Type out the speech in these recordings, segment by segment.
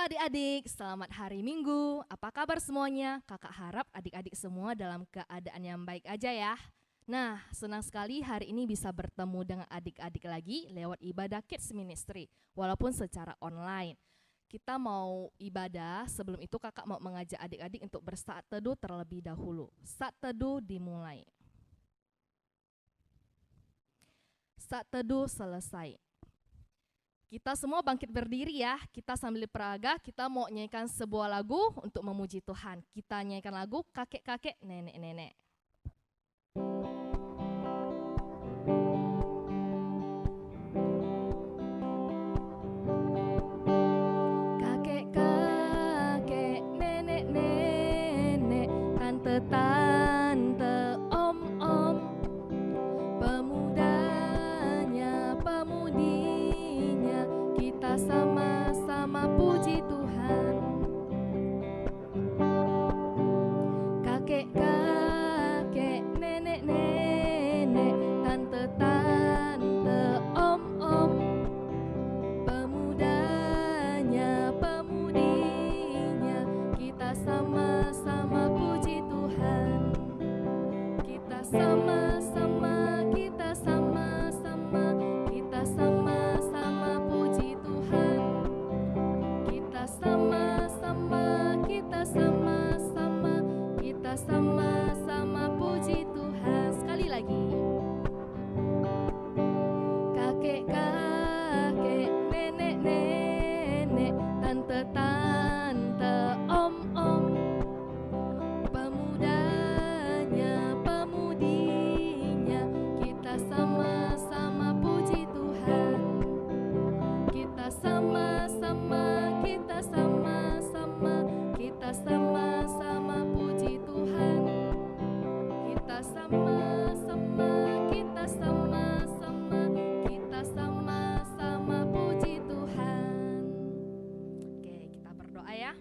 adik-adik, selamat hari Minggu. Apa kabar semuanya? Kakak harap adik-adik semua dalam keadaan yang baik aja ya. Nah, senang sekali hari ini bisa bertemu dengan adik-adik lagi lewat ibadah Kids Ministry, walaupun secara online. Kita mau ibadah, sebelum itu kakak mau mengajak adik-adik untuk bersaat teduh terlebih dahulu. Saat teduh dimulai. Saat teduh selesai. Kita semua bangkit berdiri ya, kita sambil peraga, kita mau nyanyikan sebuah lagu untuk memuji Tuhan. Kita nyanyikan lagu kakek-kakek, nenek-nenek. Kakek-kakek, nenek-nenek, tante-tante, om-om, pemudanya, pemudinya, kita sama-sama puji Tuhan. Kakek-kakek, nenek-nenek, tante-tante, om-om, pemudanya, pemudinya, kita sama-sama puji Tuhan. Kita sama-sama, kita sama-sama, kita sama-sama puji Tuhan. Kita sama-sama, kita sama-sama, kita sama-sama puji Tuhan. Sekali lagi. Kakek-kakek, nenek-nenek, tante-tante, om-om, pemudanya, pemudinya, kita sama-sama puji Tuhan. Kita sama-sama, kita sama-sama, kita sama-sama puji Tuhan. Kita sama-sama, kita sama-sama, kita sama-sama puji Tuhan. Oke, kita berdoa ya.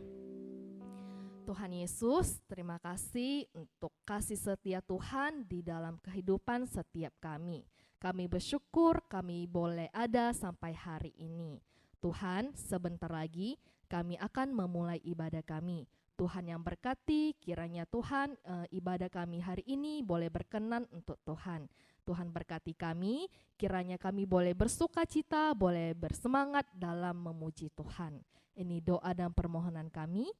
Tuhan Yesus, terima kasih untuk kasih setia Tuhan di dalam kehidupan setiap kami. Kami bersyukur kami boleh ada sampai hari ini. Tuhan, sebentar lagi kami akan memulai ibadah kami. Tuhan yang berkati, kiranya Tuhan ibadah kami hari ini boleh berkenan untuk Tuhan. Tuhan berkati kami, kiranya kami boleh bersuka cita, boleh bersemangat dalam memuji Tuhan. Ini doa dan permohonan kami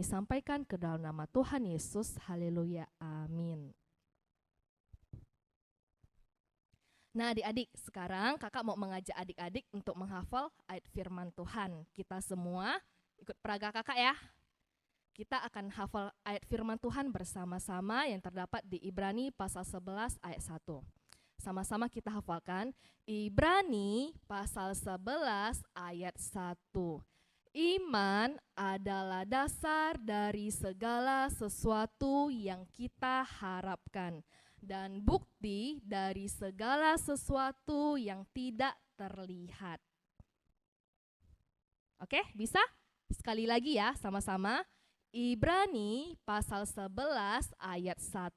sampaikan ke dalam nama Tuhan Yesus. Haleluya, amin. Nah adik-adik, sekarang kakak mau mengajak adik-adik untuk menghafal ayat firman Tuhan. Kita semua ikut peraga kakak ya. Kita akan hafal ayat firman Tuhan bersama-sama yang terdapat di Ibrani pasal 11 ayat 1. Sama-sama kita hafalkan. Ibrani pasal 11 ayat 1. Iman adalah dasar dari segala sesuatu yang kita harapkan dan bukti dari segala sesuatu yang tidak terlihat. Oke, bisa? Sekali lagi ya, sama-sama. Ibrani pasal 11 ayat 1.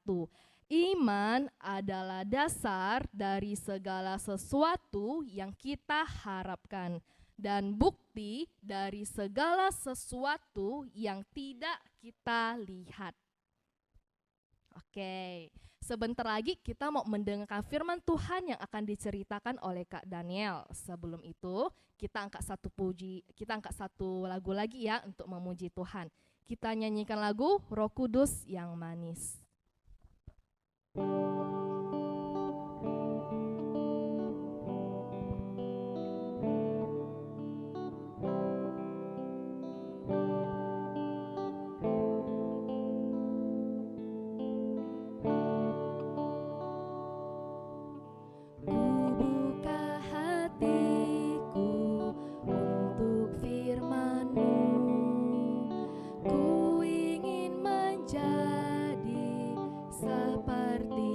Iman adalah dasar dari segala sesuatu yang kita harapkan dan bukti dari segala sesuatu yang tidak kita lihat. Oke, sebentar lagi kita mau mendengarkan firman Tuhan yang akan diceritakan oleh Kak Daniel. Sebelum itu, kita angkat satu lagu lagi ya untuk memuji Tuhan. Kita nyanyikan lagu Roh Kudus yang Manis. Ku ingin menjadi seperti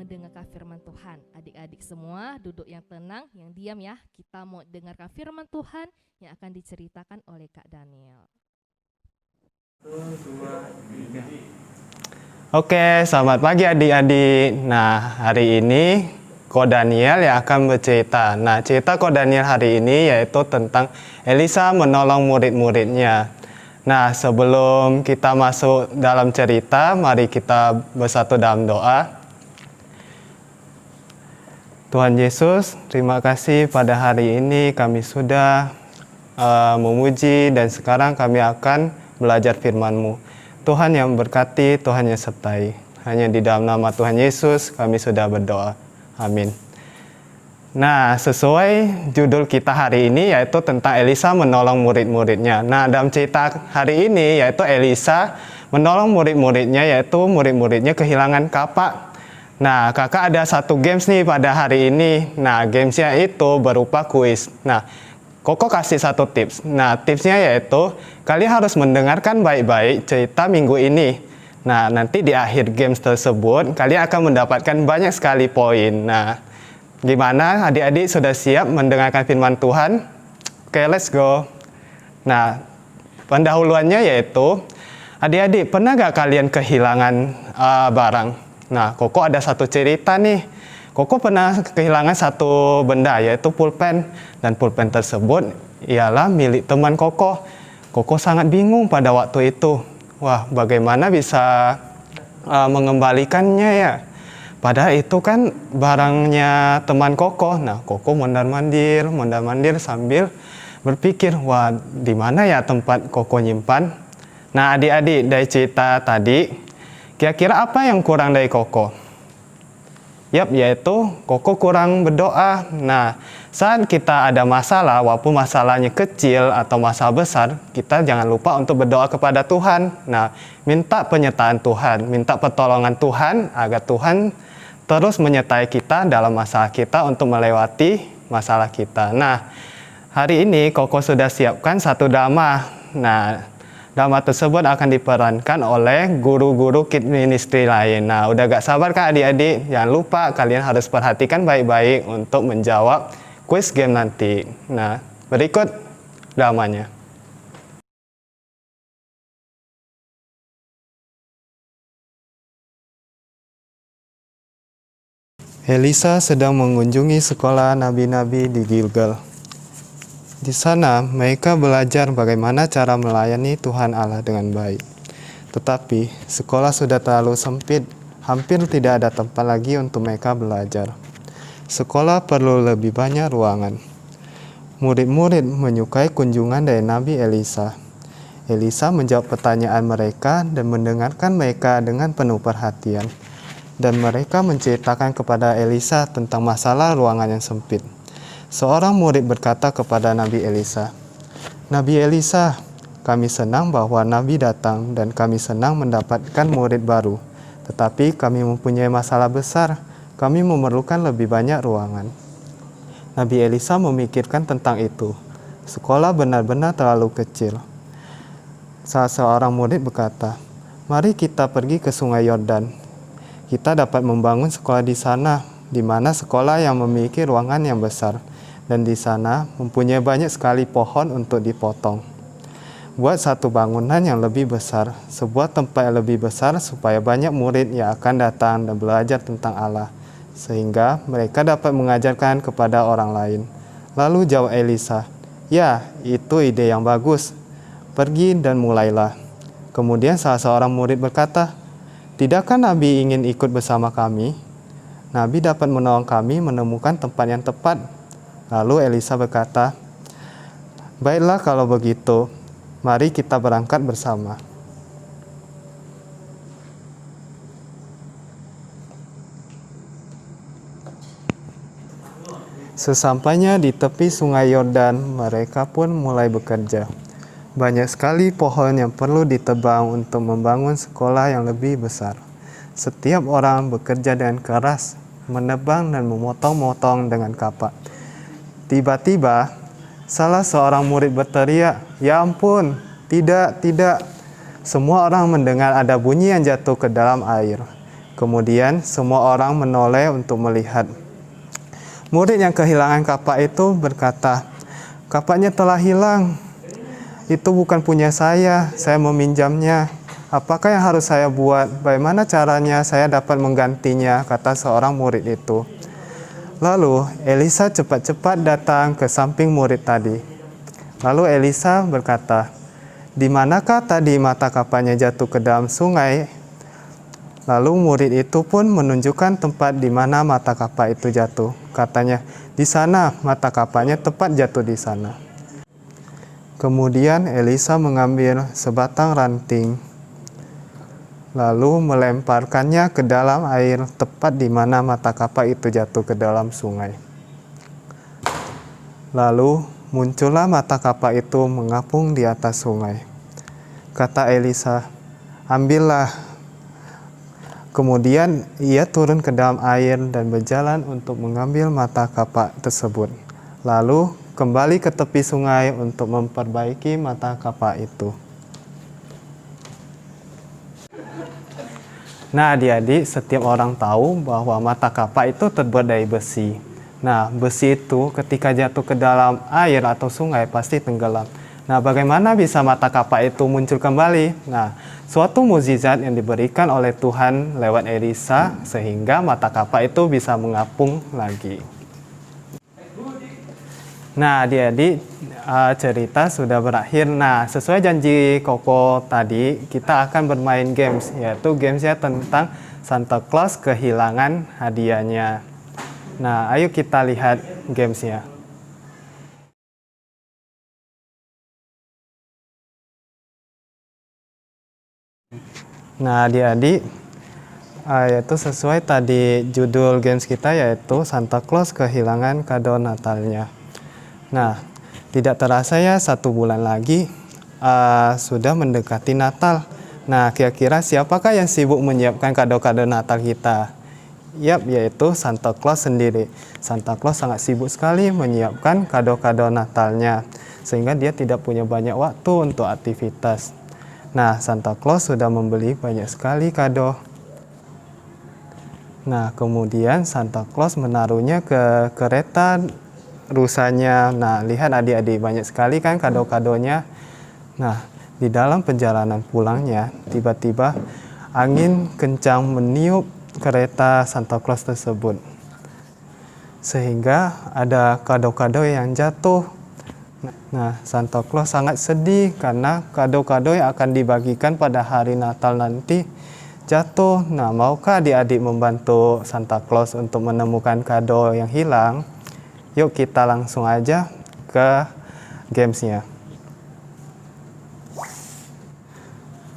mendengarkan firman Tuhan. Adik-adik semua duduk yang tenang, yang diam ya. Kita mau dengarkan firman Tuhan yang akan diceritakan oleh Kak Daniel. Oke, selamat pagi adik-adik. Nah, hari ini Ko Daniel yang akan bercerita. Nah, cerita Ko Daniel hari ini yaitu tentang Elisa menolong murid-muridnya. Nah, sebelum kita masuk dalam cerita, mari kita bersatu dalam doa. Tuhan Yesus, terima kasih pada hari ini kami sudah memuji dan sekarang kami akan belajar firman-Mu. Tuhan yang berkati, Tuhan yang sertai. Hanya di dalam nama Tuhan Yesus kami sudah berdoa. Amin. Nah, sesuai judul kita hari ini yaitu tentang Elisa menolong murid-muridnya. Nah, dalam cerita hari ini yaitu Elisa menolong murid-muridnya, yaitu murid-muridnya kehilangan kapak. Nah, kakak ada satu games nih pada hari ini. Nah, gamesnya itu berupa kuis. Nah, Koko kasih satu tips. Nah, tipsnya yaitu kalian harus mendengarkan baik-baik cerita minggu ini. Nah, nanti di akhir games tersebut kalian akan mendapatkan banyak sekali poin. Nah, gimana adik-adik sudah siap mendengarkan firman Tuhan? Oke, let's go. Nah, pendahuluannya yaitu, adik-adik pernah gak kalian kehilangan barang? Nah, Koko ada satu cerita nih. Koko pernah kehilangan satu benda yaitu pulpen. Dan pulpen tersebut ialah milik teman Koko. Koko sangat bingung pada waktu itu. Wah, bagaimana bisa mengembalikannya ya? Padahal itu kan barangnya teman Koko. Nah, Koko mondar-mandir sambil berpikir, wah, di mana ya tempat Koko nyimpan? Nah, adik-adik dari cerita tadi, kira-kira apa yang kurang dari Koko? Yap, yaitu Koko kurang berdoa. Nah, saat kita ada masalah, walaupun masalahnya kecil atau masalah besar, kita jangan lupa untuk berdoa kepada Tuhan. Nah, minta penyertaan Tuhan, minta pertolongan Tuhan agar Tuhan terus menyertai kita dalam masalah kita untuk melewati masalah kita. Nah, hari ini Koko sudah siapkan satu drama. Nah, drama tersebut akan diperankan oleh guru-guru Kids Ministry lain. Nah, udah gak sabar kan adik-adik? Jangan lupa kalian harus perhatikan baik-baik untuk menjawab quiz game nanti. Nah, berikut dramanya. Elisa sedang mengunjungi sekolah nabi-nabi di Gilgal. Di sana, mereka belajar bagaimana cara melayani Tuhan Allah dengan baik. Tetapi, sekolah sudah terlalu sempit, hampir tidak ada tempat lagi untuk mereka belajar. Sekolah perlu lebih banyak ruangan. Murid-murid menyukai kunjungan dari Nabi Elisa. Elisa menjawab pertanyaan mereka dan mendengarkan mereka dengan penuh perhatian. Dan mereka menceritakan kepada Elisa tentang masalah ruangan yang sempit. Seorang murid berkata kepada Nabi Elisa, "Nabi Elisa, kami senang bahwa Nabi datang dan kami senang mendapatkan murid baru. Tetapi kami mempunyai masalah besar, kami memerlukan lebih banyak ruangan." Nabi Elisa memikirkan tentang itu. Sekolah benar-benar terlalu kecil. Salah seorang murid berkata, "Mari kita pergi ke Sungai Yordan. Kita dapat membangun sekolah di sana, di mana sekolah yang memiliki ruangan yang besar. Dan di sana mempunyai banyak sekali pohon untuk dipotong. Buat satu bangunan yang lebih besar, sebuah tempat yang lebih besar supaya banyak murid yang akan datang dan belajar tentang Allah, sehingga mereka dapat mengajarkan kepada orang lain." Lalu jawab Elisa, "Ya, itu ide yang bagus. Pergi dan mulailah." Kemudian salah seorang murid berkata, "Tidakkah Nabi ingin ikut bersama kami? Nabi dapat menolong kami menemukan tempat yang tepat." Lalu Elisa berkata, "Baiklah kalau begitu, mari kita berangkat bersama." Sesampainya di tepi Sungai Yordan, mereka pun mulai bekerja. Banyak sekali pohon yang perlu ditebang untuk membangun sekolah yang lebih besar. Setiap orang bekerja dengan keras, menebang dan memotong-motong dengan kapak. Tiba-tiba, salah seorang murid berteriak, "Ya ampun, tidak, tidak." Semua orang mendengar ada bunyi yang jatuh ke dalam air. Kemudian semua orang menoleh untuk melihat. Murid yang kehilangan kapak itu berkata, "Kapaknya telah hilang. Itu bukan punya saya meminjamnya. Apakah yang harus saya buat? Bagaimana caranya saya dapat menggantinya?" kata seorang murid itu. Lalu Elisa cepat-cepat datang ke samping murid tadi. Lalu Elisa berkata, "Di manakah tadi mata kapaknya jatuh ke dalam sungai?" Lalu murid itu pun menunjukkan tempat di mana mata kapak itu jatuh. Katanya, "Di sana, mata kapaknya tepat jatuh di sana." Kemudian Elisa mengambil sebatang ranting, lalu melemparkannya ke dalam air tepat di mana mata kapak itu jatuh ke dalam sungai. Lalu muncullah mata kapak itu mengapung di atas sungai. Kata Elisa, "Ambillah." Kemudian ia turun ke dalam air dan berjalan untuk mengambil mata kapak tersebut. Lalu kembali ke tepi sungai untuk memperbaiki mata kapak itu. Nah, adik-adik, setiap orang tahu bahwa mata kapak itu terbuat dari besi. Nah, besi itu ketika jatuh ke dalam air atau sungai pasti tenggelam. Nah, bagaimana bisa mata kapak itu muncul kembali? Nah, suatu mukjizat yang diberikan oleh Tuhan lewat Elisa sehingga mata kapak itu bisa mengapung lagi. Nah, adik-adik, cerita sudah berakhir. Nah, sesuai janji Koko tadi, kita akan bermain games, yaitu gamesnya tentang Santa Claus kehilangan hadiahnya. Nah, ayo kita lihat gamesnya. Nah, adik-adik, yaitu sesuai tadi judul games kita, yaitu Santa Claus kehilangan kado Natalnya. Nah, tidak terasa ya 1 bulan lagi sudah mendekati Natal. Nah, kira-kira siapakah yang sibuk menyiapkan kado-kado Natal kita? Yap, yaitu Santa Claus sendiri. Santa Claus sangat sibuk sekali menyiapkan kado-kado Natalnya, sehingga dia tidak punya banyak waktu untuk aktivitas. Nah, Santa Claus sudah membeli banyak sekali kado. Nah, kemudian Santa Claus menaruhnya ke kereta rusanya. Nah, lihat adik-adik, banyak sekali kan kado-kadonya. Nah, di dalam perjalanan pulangnya, tiba-tiba angin kencang meniup kereta Santa Claus tersebut. Sehingga ada kado-kado yang jatuh. Nah, Santa Claus sangat sedih karena kado-kado yang akan dibagikan pada hari Natal nanti jatuh. Nah, maukah adik-adik membantu Santa Claus untuk menemukan kado yang hilang? Yuk kita langsung aja ke gamesnya.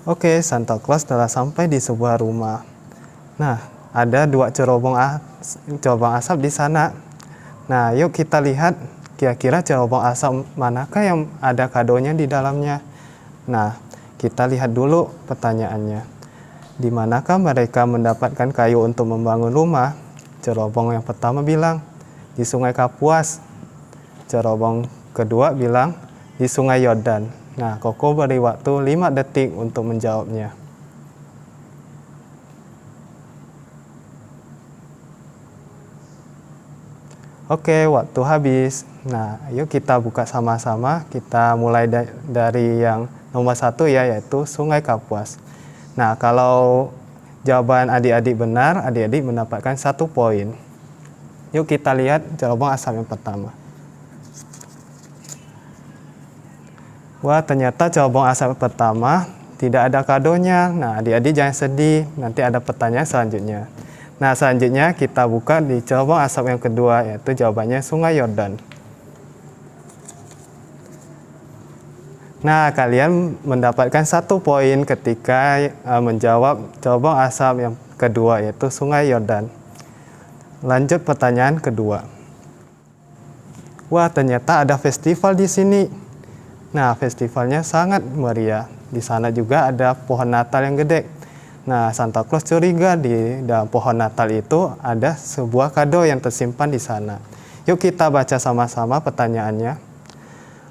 Oke, Santa Claus telah sampai di sebuah rumah. Nah, ada 2 cerobong asap di sana. Nah, yuk kita lihat kira-kira cerobong asap manakah yang ada kadonya di dalamnya. Nah, kita lihat dulu pertanyaannya. Di manakah mereka mendapatkan kayu untuk membangun rumah? Cerobong yang pertama bilang, di Sungai Kapuas. Cerobong kedua bilang, di Sungai Yordan. Nah, Koko beri waktu 5 detik untuk menjawabnya. Oke, waktu habis. Nah, yuk kita buka sama-sama. Kita mulai dari yang nomor 1 ya, yaitu Sungai Kapuas. Nah, kalau jawaban adik-adik benar, adik-adik mendapatkan 1 poin. Yuk kita lihat cerobong asap yang pertama. Wah, ternyata cerobong asap pertama tidak ada kadonya. Nah, adik-adik jangan sedih, nanti ada pertanyaan selanjutnya. Nah, selanjutnya kita buka di cerobong asap yang kedua, yaitu jawabannya Sungai Yordan. Nah, kalian mendapatkan 1 poin ketika menjawab cerobong asap yang kedua, yaitu Sungai Yordan. Lanjut pertanyaan kedua. Wah, ternyata ada festival di sini. Nah, festivalnya sangat meriah. Di sana juga ada pohon Natal yang gede. Nah, Santa Claus curiga di dalam pohon Natal itu ada sebuah kado yang tersimpan di sana. Yuk kita baca sama-sama pertanyaannya.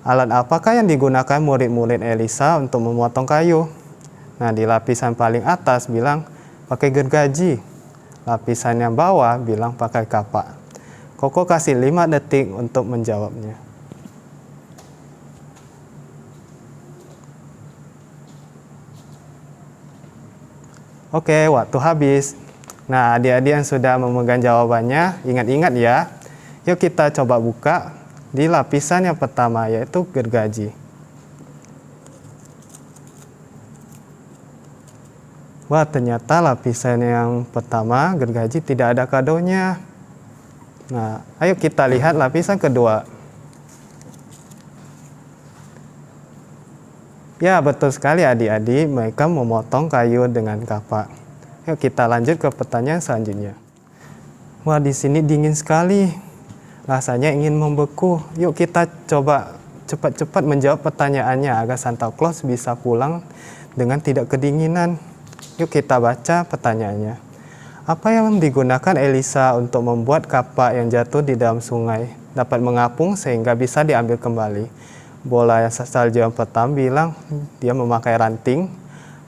Alat apakah yang digunakan murid-murid Elisa untuk memotong kayu? Nah, di lapisan paling atas bilang pakai gergaji. Lapisan yang bawah bilang pakai kapak. Koko kasih 5 detik untuk menjawabnya. Oke, waktu habis. Nah, adik-adik yang sudah memegang jawabannya, ingat-ingat ya. Yuk kita coba buka di lapisan yang pertama, yaitu gergaji. Wah, ternyata lapisan yang pertama, gergaji, tidak ada kadonya. Nah, ayo kita lihat lapisan kedua. Ya, betul sekali adik-adik, mereka memotong kayu dengan kapak. Yuk kita lanjut ke pertanyaan selanjutnya. Wah, di sini dingin sekali. Rasanya ingin membeku. Yuk kita coba cepat-cepat menjawab pertanyaannya agar Santa Claus bisa pulang dengan tidak kedinginan. Yuk kita baca pertanyaannya. Apa yang digunakan Elisa untuk membuat kapak yang jatuh di dalam sungai dapat mengapung sehingga bisa diambil kembali? Bola salju yang pertama bilang dia memakai ranting.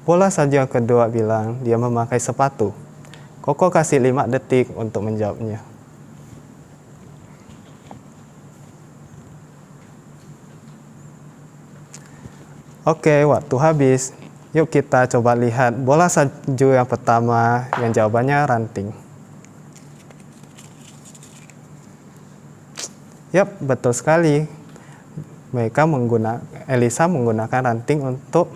Bola salju yang kedua bilang dia memakai sepatu. Koko kasih 5 detik untuk menjawabnya. Oke, waktu habis. Yuk kita coba lihat bola salju yang pertama yang jawabannya ranting. Yap, betul sekali. Elisa menggunakan ranting untuk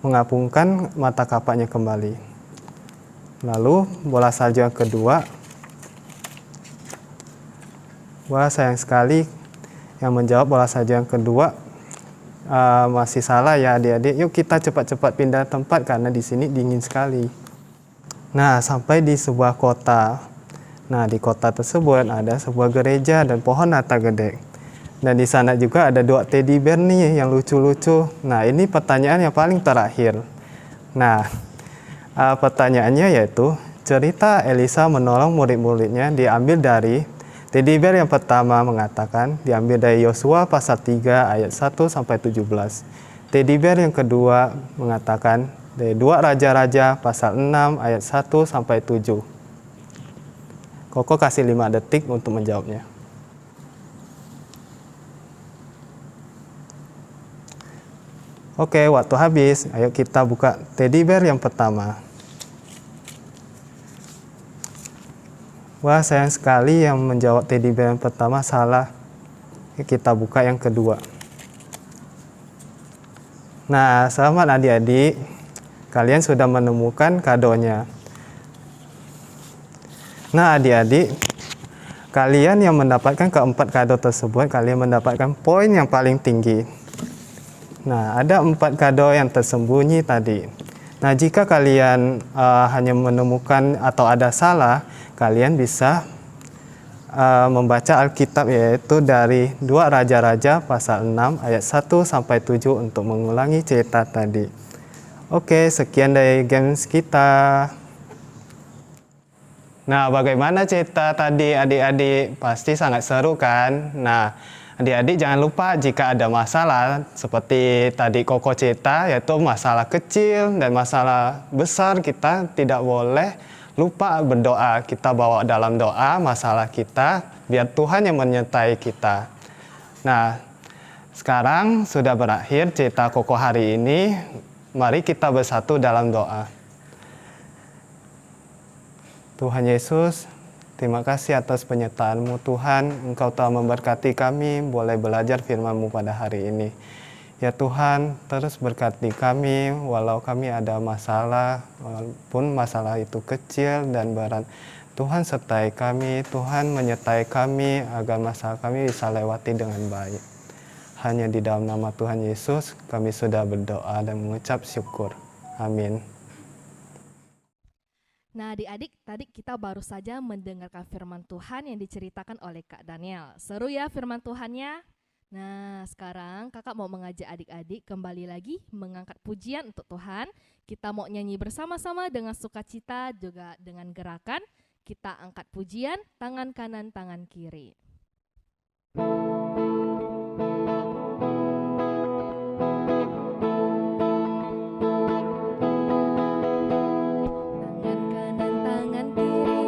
mengapungkan mata kapaknya kembali. Lalu bola salju yang kedua. Wah, sayang sekali yang menjawab bola salju yang kedua masih salah ya adik-adik. Yuk kita cepat-cepat pindah tempat karena di sini dingin sekali. Nah, sampai di sebuah kota. Nah, di kota tersebut ada sebuah gereja dan pohon natal gede. Dan di sana juga ada 2 teddy bear nih yang lucu-lucu. Nah, ini pertanyaan yang paling terakhir. Nah, pertanyaannya yaitu cerita Elisa menolong murid-muridnya diambil dari teddy bear yang pertama mengatakan diambil dari Yosua pasal 3 ayat 1 sampai 17. Teddy bear yang kedua mengatakan dari 2 Raja-Raja pasal 6 ayat 1 sampai 7. Koko kasih 5 detik untuk menjawabnya. Oke, waktu habis. Ayo kita buka teddy bear yang pertama. Wah, sayang sekali yang menjawab teddy bear yang pertama salah. Kita buka yang kedua. Nah, selamat adik-adik. Kalian sudah menemukan kadonya. Nah, adik-adik, kalian yang mendapatkan keempat kado tersebut, kalian mendapatkan poin yang paling tinggi. Nah, ada 4 kado yang tersembunyi tadi. Nah, jika kalian hanya menemukan atau ada salah, kalian bisa membaca Alkitab yaitu dari 2 Raja-Raja pasal 6 ayat 1 sampai 7 untuk mengulangi cerita tadi. Oke, sekian dari games kita. Nah, bagaimana cerita tadi adik-adik? Pasti sangat seru kan? Nah, adik-adik jangan lupa jika ada masalah seperti tadi Koko cerita yaitu masalah kecil dan masalah besar, kita tidak boleh lupa berdoa. Kita bawa dalam doa masalah kita biar Tuhan yang menyertai kita. Nah, sekarang sudah berakhir cerita Koko hari ini. Mari kita bersatu dalam doa. Tuhan Yesus, terima kasih atas penyertaan-Mu Tuhan. Engkau telah memberkati kami boleh belajar firman-Mu pada hari ini. Ya Tuhan, terus berkati kami walau kami ada masalah, walaupun masalah itu kecil dan berat. Tuhan sertai kami, Tuhan menyertai kami agar masalah kami bisa lewati dengan baik. Hanya di dalam nama Tuhan Yesus kami sudah berdoa dan mengucap syukur. Amin. Nah, adik-adik, tadi kita baru saja mendengarkan firman Tuhan yang diceritakan oleh Kak Daniel. Seru ya firman Tuhannya? Nah, sekarang kakak mau mengajak adik-adik kembali lagi mengangkat pujian untuk Tuhan. Kita mau nyanyi bersama-sama dengan sukacita juga dengan gerakan. Kita angkat pujian, tangan kanan, tangan kiri. Tangan kanan, tangan kiri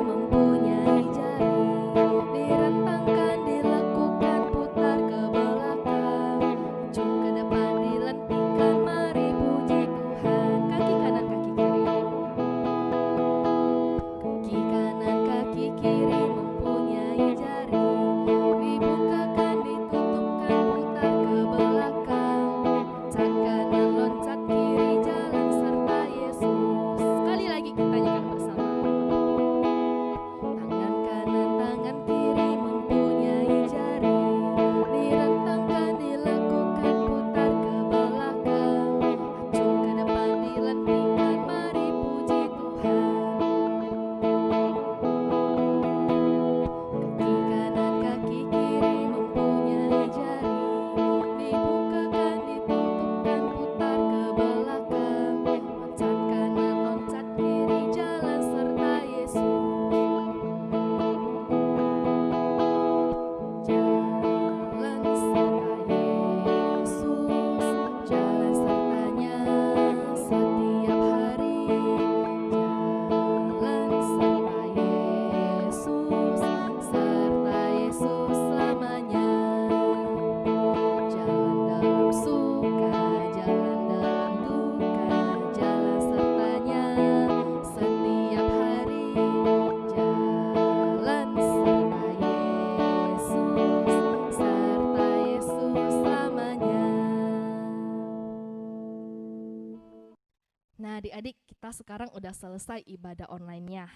Nah, adik-adik, kita sekarang udah selesai ibadah online-nya.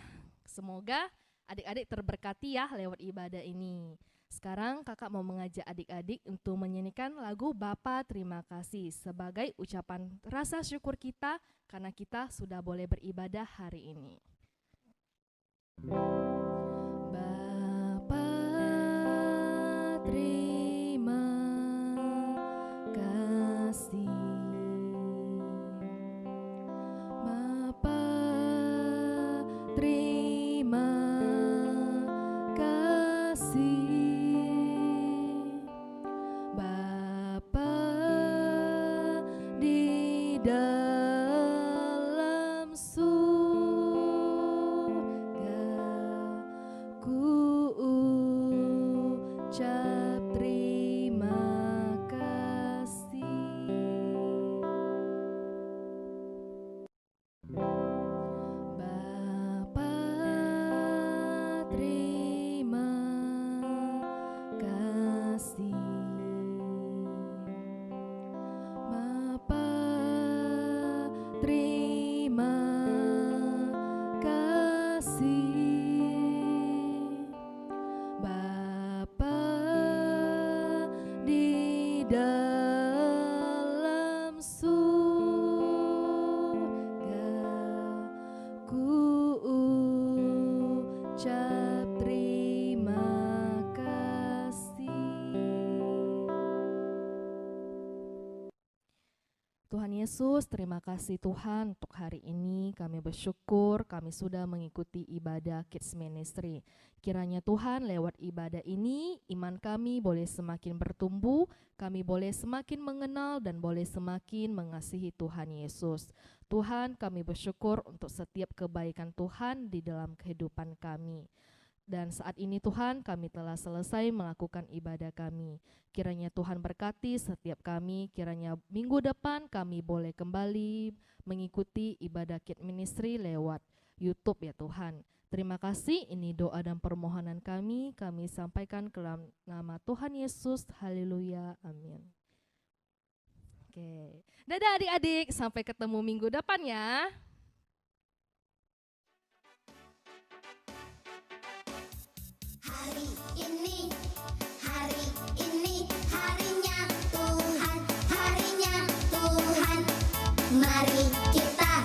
Semoga adik-adik terberkati ya lewat ibadah ini. Sekarang kakak mau mengajak adik-adik untuk menyanyikan lagu Bapa Terima Kasih sebagai ucapan rasa syukur kita karena kita sudah boleh beribadah hari ini. Bapa terima kasih. Bapa terima kasih. Bapa di dalam surga, ku ucap terima kasih. Bapa terima kasih. Bapa terima kasih. Bapa di dalam surga, ku ucap terima kasih. Tuhan Yesus, terima kasih Tuhan untuk hari ini. Kami bersyukur kami sudah mengikuti ibadah Kids Ministry. Kiranya Tuhan lewat ibadah ini iman kami boleh semakin bertumbuh, kami boleh semakin mengenal dan boleh semakin mengasihi Tuhan Yesus. Tuhan, kami bersyukur untuk setiap kebaikan Tuhan di dalam kehidupan kami. Dan saat ini Tuhan, kami telah selesai melakukan ibadah kami. Kiranya Tuhan berkati setiap kami, kiranya minggu depan kami boleh kembali mengikuti ibadah Kids Ministry lewat YouTube ya Tuhan. Terima kasih, ini doa dan permohonan kami sampaikan ke dalam nama Tuhan Yesus. Haleluya, amin. Oke, dadah adik-adik, sampai ketemu minggu depan ya. Hari ini harinya Tuhan, harinya Tuhan. Mari kita